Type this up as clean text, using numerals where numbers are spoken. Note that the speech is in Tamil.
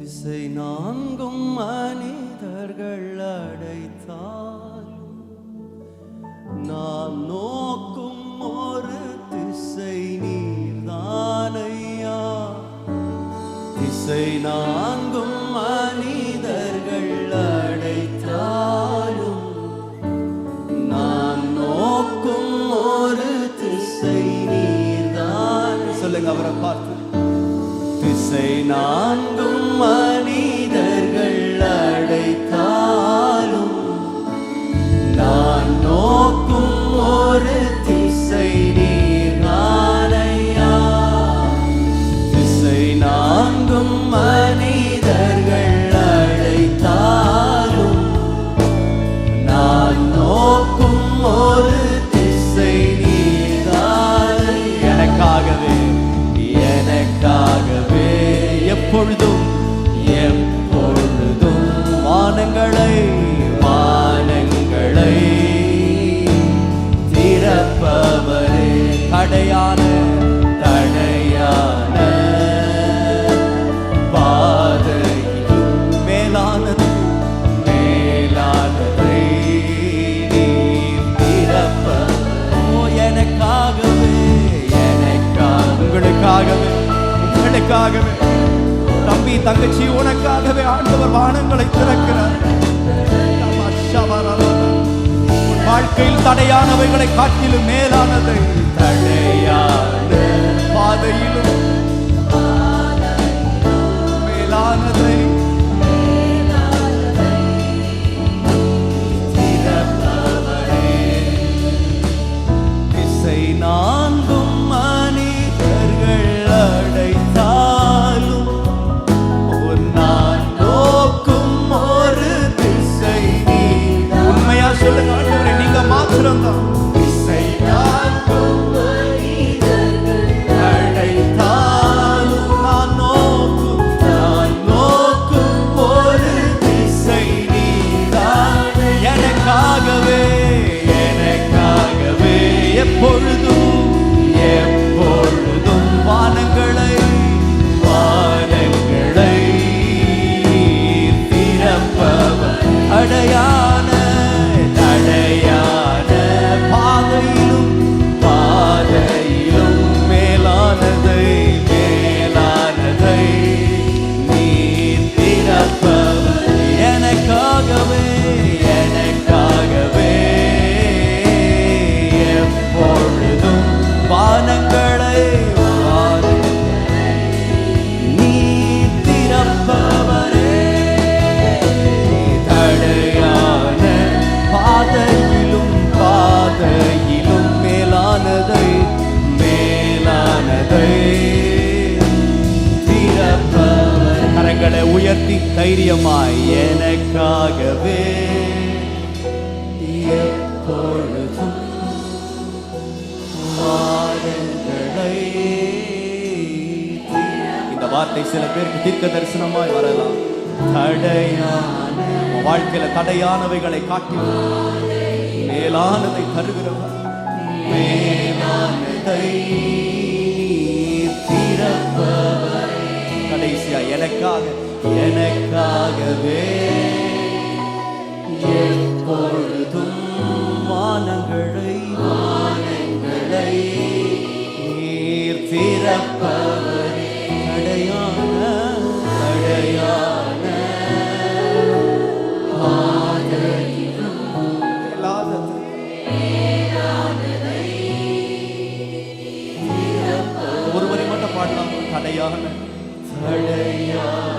திசை நான்கும் மனிதர்கள் அடைத்தால் நான் நோக்கும் ஒரு திசை நீர்தானையா. திசை நான்கும் மனிதர்கள் அடைத்தாலும் நான் நோக்கும் ஒரு திசை நீர்தான். சொல்லுங்க அவரை பார்த்து. திசை நான்கும் மனிதர்கள் அடைத்தாலும் நான் நோக்கும் ஒரு திசை நீர்தானையா. திசை நான்கும் மனிதர்கள் அடைத்தாலும் நான் நோக்கும் ஒரு திசை நீர்தானை. எனக்காகவே எனக்காகவே எப்பொழுதும் எப்பொழுதும் வானங்களை வானங்களை திறப்பவரே. தடையான தடையான பாதையிலும் மேலானது மேலானதை நீர் திறப்பவரே. ஓ எனக்காகவே உங்களுக்காகவே உங்களுக்காகவே தம்பி தங்கச்சி உனக்காகவே ஆண்டவர் வானங்களை திறக்கிறார். உன் வாழ்க்கையில் தடையானவைகளை காட்டிலும் மேலானதை தடையான பாதையிலும் மேலானதை திறப்பவரே. திசை நான்கும் சொல்லுங்க ஆண்டவரே, நீங்க மாத்திரம் தான். திசை நான்கும் மனிதர்கள் அடைத்தாலும் நான் நோக்கும் ஒரு திசை நீர்தான். எனக்காகவே எனக்காகவே எப்பொழுதும் எப்பொழுதும் வானங்களை வானங்களை திறப்பவர். அடையான தடையான பாதையிலும் பாதையிலும் மேலானதை மேலானதை நீர் திறப்பவர். எனக்காகவே எனக்காகவே எப்பொழுதும் வானங்களை நீர் திறப்பவரே. தடையான பாதையிலும் பாதையிலும் மேலானதை மேலானதை திறப்பவர். கரங்களை உயர்த்தி தைரியமாய் எனக்காகவே எப்பொழுதும் வானங்களை. இந்த வார்த்தை சில பேருக்கு தீர்க்க தரிசனமாய் வரலாம். தடையான வாழ்க்கையில தடையானவைகளை காட்டி மேலானதை தருகிறவர். மேலானதை திறப்பவர். கடைசியா எனக்காகவே எப்பொழுதும் வானங்களை வானங்களை நீர் திறப்பவர். தடையான தடையான ஒருவரை மட்டும் பாடலாம். தடையான தடையான